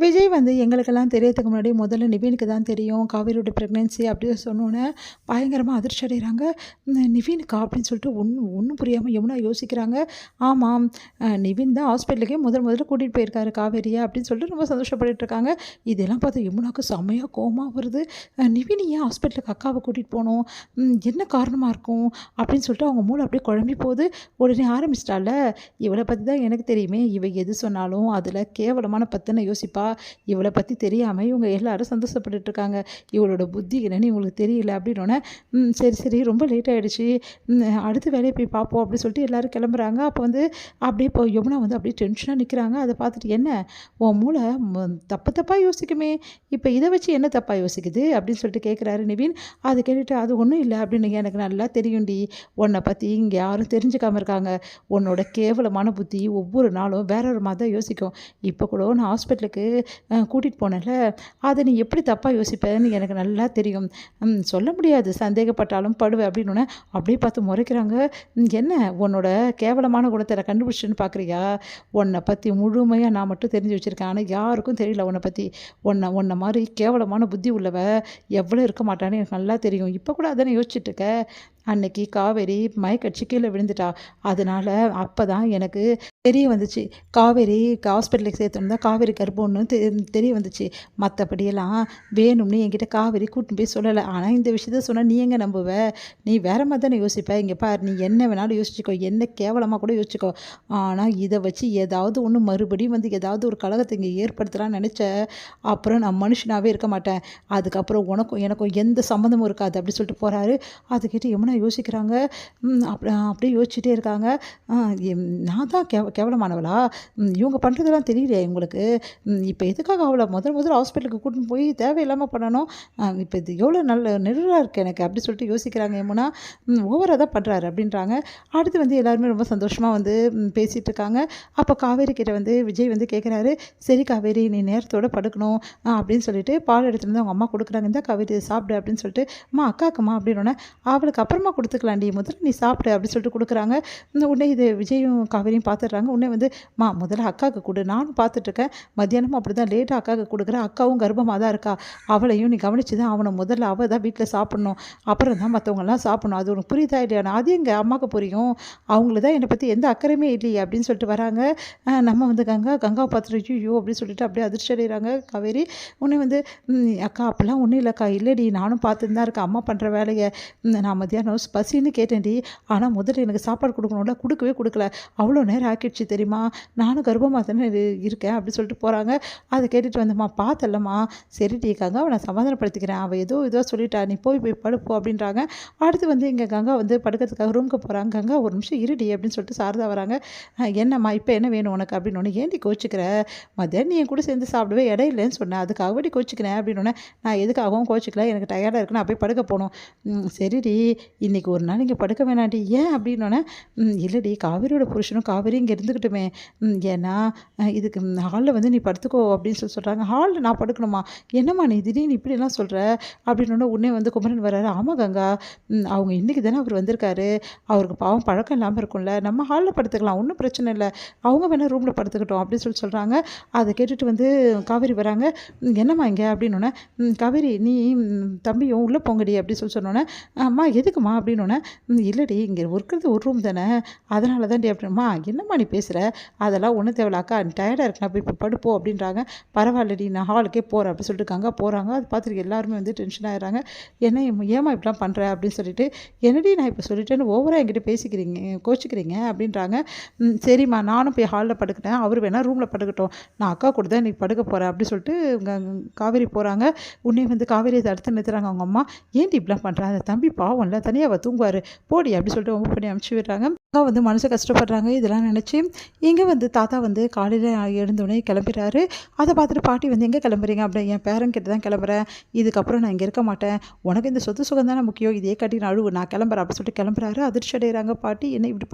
விஜய் வந்து எங்களுக்கெல்லாம் தெரியறதுக்கு முன்னாடி முதல்ல நிவினுக்கு தான் தெரியும் காவேரியோட ப்ரெக்னென்சி அப்படின்னு சொன்னோன்னே பயங்கரமாக அதிர்ச்சி அடைகிறாங்க. நிவினுக்கா அப்படின்னு சொல்லிட்டு ஒன்றும் புரியாமல் யமுனா யோசிக்கிறாங்க. ஆமாம், நிவின் தான் ஹாஸ்பிட்டலுக்கே முதல்ல கூட்டிகிட்டு போயிருக்காரு காவேரியை அப்படின்னு சொல்லிட்டு ரொம்ப சந்தோஷப்பட்டுட்டு இருக்காங்க. இதெல்லாம் பார்த்து யமுனாவுக்கு செம்மையாக கோவமாக வருது. நிவின் ஏன் ஹாஸ்பிட்டலுக்கு அக்காவை கூட்டிகிட்டு போகணும், என்ன காரணமாக இருக்கும் அப்படின்னு சொல்லிட்டு அவங்க மூளை அப்படியே குழம்பி போகுது. உடனே ஆரம்பிச்சிட்டால, இவளை பற்றி தான் எனக்கு தெரியுமே, இவ எது சொன்னாலும் அதில் கேவலமான பற்றின யோசிப்பா, இவளை பற்றி தெரியாமல் இவங்க எல்லாரும் சந்தோஷப்பட்டுட்டு இருக்காங்க, இவளோட புத்தி என்னன்னு இவங்களுக்கு தெரியல அப்படின்னோடனே சரி சரி ரொம்ப லேட் ஆகிடுச்சு, அடுத்த வேலையை போய் பார்ப்போம் அப்படின்னு சொல்லிட்டு எல்லோரும் கிளம்புறாங்க. அப்போ வந்து அப்படியே இப்போ யமுனா வந்து அப்படியே டென்ஷனாக நிற்கிறாங்க. அதை பார்த்துட்டு என்ன உன் மூளை தப்பாக யோசிக்குமே, இப்போ இதை வச்சு என்ன தப்பாக யோசிக்குது அப்படின்னு சொல்லிட்டு கேட்குறாரு நிவின். அதை கேட்டுட்டு அது ஒன்றும் இல்லை அப்படின்னு, எனக்கு நல்லா தெரியும்டி, உன்னை பற்றி இங்கே யாரும் தெரிஞ்சுக்காமல் இருக்காங்க, உன்னோட கேவலமான புத்தி ஒவ்வொரு நாளும் வேற ஒரு மாதிரி தான் யோசிக்கும். இப்போ கூட நான் ஹாஸ்பிட்டலுக்கு கூட்டிகிட்டு போனேன்ல, அதை நீ எப்படி தப்பாக யோசிப்பேன்னு எனக்கு நல்லா தெரியும், சொல்ல முடியாது, சந்தேகப்பட்டாலும் படுவேன் அப்படின்னோடனே அப்படியே பார்த்து முறைக்கிறாங்க. என்ன உன்னோட கேவலமான குணத்தை நான் கண்டுபிடிச்சின்னு பார்க்குறியா, உன்னை பற்றி முழுமையாக நான் மட்டும் தெரிஞ்சு வச்சுருக்கேன், ஆனால் யாருக்கும் தெரியல உன்னை பற்றி. உன்னை மாதிரி கேவலமான புத்தி உள்ளவ எவ்வளோ இருக்க மாட்டான்னு எனக்கு நல்லா தெரியும். இப்போ கூட அதானே யோசிச்சுட்டு இருக்க, அன்னைக்கு காவேரி மயக்கடிச்சு கீழே விழுந்துட்டா, அதனால் அப்போ தான் எனக்கு தெரிய வந்துச்சு, காவேரி ஹாஸ்பிட்டலுக்கு சேர்த்தோன்னு தான் காவேரி கர்ப்பம்னு தெரிய வந்துச்சு. மற்றபடியெல்லாம் வேணும்னு என்கிட்ட காவேரி கூட்டின்னு போய் சொல்லலை. ஆனால் இந்த விஷயத்த சொன்னால் நீ எங்கே நம்புவ, நீ வேற மாதிரி தானே யோசிப்ப. இங்கே பார், நீ என்ன வேணாலும் யோசிச்சுக்கோ, என்ன கேவலமாக கூட யோசிச்சுக்கோ, ஆனால் இதை வச்சு ஏதாவது ஒன்று மறுபடியும் வந்து ஏதாவது ஒரு கலகத்தை இங்கே ஏற்படுத்தலாம்னு நினச்ச, அப்புறம் நான் மனுஷனாகவே இருக்க மாட்டேன், அதுக்கப்புறம் உனக்கும் எனக்கும் எந்த சம்மந்தமும் இருக்காது அப்படி சொல்லிட்டு போகிறாரு. அதுக்கிட்ட யமுனா யோசிக்கிறாங்க. அப்படியே யோசிச்சுட்டே இருக்காங்க. நான் தான் கேவலமானவளா, இவங்க பண்ணுறதெல்லாம் தெரியலையே இவங்களுக்கு, இப்போ எதுக்காக அவளை முதல்ல ஹாஸ்பிட்டலுக்கு கூட்டின்னு போய் தேவையில்லாமல் பண்ணணும், இப்போ இது எவ்வளோ நல்ல நெருடாக இருக்குது எனக்கு அப்படி சொல்லிட்டு யோசிக்கிறாங்க யமுனா. ஓவராக தான் பண்ணுறாரு அப்படின்றாங்க. அடுத்து வந்து எல்லாருமே ரொம்ப சந்தோஷமாக வந்து பேசிகிட்டு இருக்காங்க. அப்போ காவேரி கிட்ட வந்து விஜய் வந்து கேட்குறாரு, சரி காவேரி நீ நேரத்தோடு படுக்கணும் அப்படின்னு சொல்லிட்டு பால் எடுத்துகிட்டு வந்து அவங்க அம்மா கொடுக்குறாங்க, இந்த காவேரி சாப்பிடு அப்படின்னு சொல்லிட்டு, அம்மா அக்காக்குமா அப்படின்னோடனே அவளுக்கு அப்புறமா கொடுத்துக்கலாண்டி, முதல்ல நீ சாப்பிடு அப்படின்னு சொல்லிட்டு கொடுக்குறாங்க. உடனே இது விஜயும் காவேரியும் பார்த்துடுறாங்க. உடனே வந்து முதல்ல அக்காவுக்கு கொடு, நானும் பார்த்துட்ருக்கேன், மத்தியானமும் அப்படி தான் லேட்டாக அக்காவுக்கு கொடுக்குறேன், அக்காவும் கர்ப்பமாக தான் இருக்கா, அவளையும் நீ கவனிச்சு தான் அவனை முதல்ல அவள் தான் வீட்டில் சாப்பிட்ணும், அப்புறம் தான் மற்றவங்களாம் சாப்பிட்ணும், அது உனக்கு புரியுதா இல்லையா, அது எங்கள் அம்மாவுக்கு புரியும், அவங்களுக்கு தான் என்னை பற்றி எந்த அக்கறையுமே இல்லையே அப்படின்னு சொல்லிட்டு வராங்க. நம்ம வந்து கங்காவை பார்த்துட்டு ஐயோ அப்படின்னு சொல்லிட்டு அப்படியே அதிர்ச்சி அடைகிறாங்க காவேரி. உடனே வந்து அக்கா அப்போல்லாம் ஒன்றும் இல்லைக்கா, இல்லைடி நானும் பார்த்துட்டு தான் இருக்கேன் அம்மா பண்ணுற வேலையை, நான் மத்தியானம் பசின்னு கேட்டேன்டி, ஆனால் முதல்ல எனக்கு சாப்பாடு கொடுக்கணும்ல, கொடுக்கவே கொடுக்கல, அவ்வளோ நேரம் ஆக்கிடுச்சு தெரியுமா, நானும் கர்ப்பமாக தானே இருக்கேன் அப்படி சொல்லிட்டு போகிறாங்க. அதை கேட்டுட்டு வந்தம்மா பார்த்தல்லம்மா, சரி டீக்காங்க அவனை சமாதானப்படுத்திக்கிறேன், அவள் ஏதோ சொல்லிட்டா, நீ போய் படுப்போம் அப்படின்றாங்க. அடுத்து வந்து இங்கே கங்கா வந்து படுக்கிறதுக்காக ரூமுக்கு போகிறாங்க. கங்கா ஒரு நிமிஷம் இருடி அப்படின்னு சொல்லிட்டு சாரதா வராங்க. என்னம்மா இப்போ என்ன வேணும் உனக்கு அப்படின்னு ஒன்று, ஏன்டி கோச்சிக்கிற, மத்தியானம் நீ என் கூட சேர்ந்து சாப்பிடவே இடம் இல்லைன்னு சொன்னேன், அதுக்காகவே கோச்சிக்கிறேன் அப்படின்னு, நான் எதுக்காகவும் கோச்சிக்கல, எனக்கு டயர்டாக இருக்குன்னு அப்படியே படுக்க போகணும், சரிடி இன்றைக்கி ஒரு நாள் இங்கே படுக்க வேணாண்டி, ஏன் அப்படின்னோடனே இல்லைடி காவேரியோட புருஷனும் காவேரி இங்கே இருந்துக்கிட்டுமே, ஏன்னா இதுக்கு ஹாலில் வந்து நீ படுத்துக்கோ அப்படின்னு சொல்கிறாங்க. ஹாலில் நான் படுக்கணுமா, என்னம்மா நீ திடீர்னு இப்படிலாம் சொல்கிற அப்படின்னோடனே உடனே வந்து குமரன் வர்றாரு. ஆமாம் கங்கா, அவங்க இன்றைக்கி தானே அவர் வந்திருக்காரு, அவருக்கு பாவம் பழக்கம் இல்லாமல் இருக்கும்ல, நம்ம ஹாலில் படுத்துக்கலாம், ஒன்றும் பிரச்சனை இல்லை, அவங்க வேணால் ரூமில் படுத்துக்கிட்டோம் அப்படின்னு சொல்கிறாங்க. அதை கேட்டுட்டு வந்து காவேரி வராங்க. என்னம்மா இங்கே அப்படின்னோடனே, காவேரி நீ தம்பியும் உள்ளே போங்கடி அப்படின்னு சொன்னோன்னே, அம்மா எதுக்குமா அப்படின்னோடனே, இல்லைடி இங்கே இருக்கிறது ஒரு ரூம் தானே, அதனால தான் டி அப்படின்மா, என்னம்மா நீ பேசுகிற, அதெல்லாம் ஒன்றும் தேவையில்லாக்கா, நீ டயர்டாக இருக்குண்ணா போய் இப்போ படுப்போம் அப்படின்றாங்க. பரவாயில்லடி நான் ஹாலுக்கே போகிறேன் அப்படின்னு சொல்லிட்டு இருக்காங்க. போகிறாங்க. அது பார்த்துட்டு எல்லாருமே வந்து டென்ஷன் ஆகிடுறாங்க. என்ன ஏமா இப்படிலாம் பண்ணுற அப்படின்னு சொல்லிட்டு, என்னடி நான் இப்போ சொல்லிட்டேன்னு ஓவராக என்கிட்ட கோச்சிக்கிறீங்க அப்படின்றாங்க. சரிம்மா நானும் போய் ஹாலில் படுக்கிட்டேன், அவர் வேணால் ரூமில் படுக்கட்டும், நான் அக்கா கூட தான் இன்றைக்கி படுக்க போகிறேன் அப்படின்னு சொல்லிட்டு காவேரி போகிறாங்க. உடனே வந்து காவேரியை தடுத்து நிறுத்துறாங்க அவங்க அம்மா. ஏன்டி இப்படிலாம் பண்ணுறாங்க, அந்த தம்பி பாவம்ல தனியாக தூங்குவார் போடி அப்படி சொல்லிட்டு ரொம்ப பண்ணி அனுப்பிச்சி விடுறாங்க. அக்கா வந்து மனசு கஷ்டப்படுறாங்க. இதெல்லாம் நினச்சி இங்கே வந்து தாத்தா வந்து காலையில் எழுந்தோடனே கிளம்பிடுறாரு. அதை பார்த்துட்டு பாட்டி வந்து எங்கே கிளம்புறீங்க அப்படி, என் பேரன்கிட்ட தான் கிளம்புறேன், இதுக்கப்புறம் நான் இங்கே இருக்க மாட்டேன், உனக்கு இந்த சொத்து சுகம் தானே முக்கியம், இதே காட்டி நான் அழுவு, நான் கிளம்புறேன் அப்படி சொல்லிட்டு கிளம்புறாரு. அதிர்ச்சி அடைகிறாங்க பாட்டி, என்ன இப்படி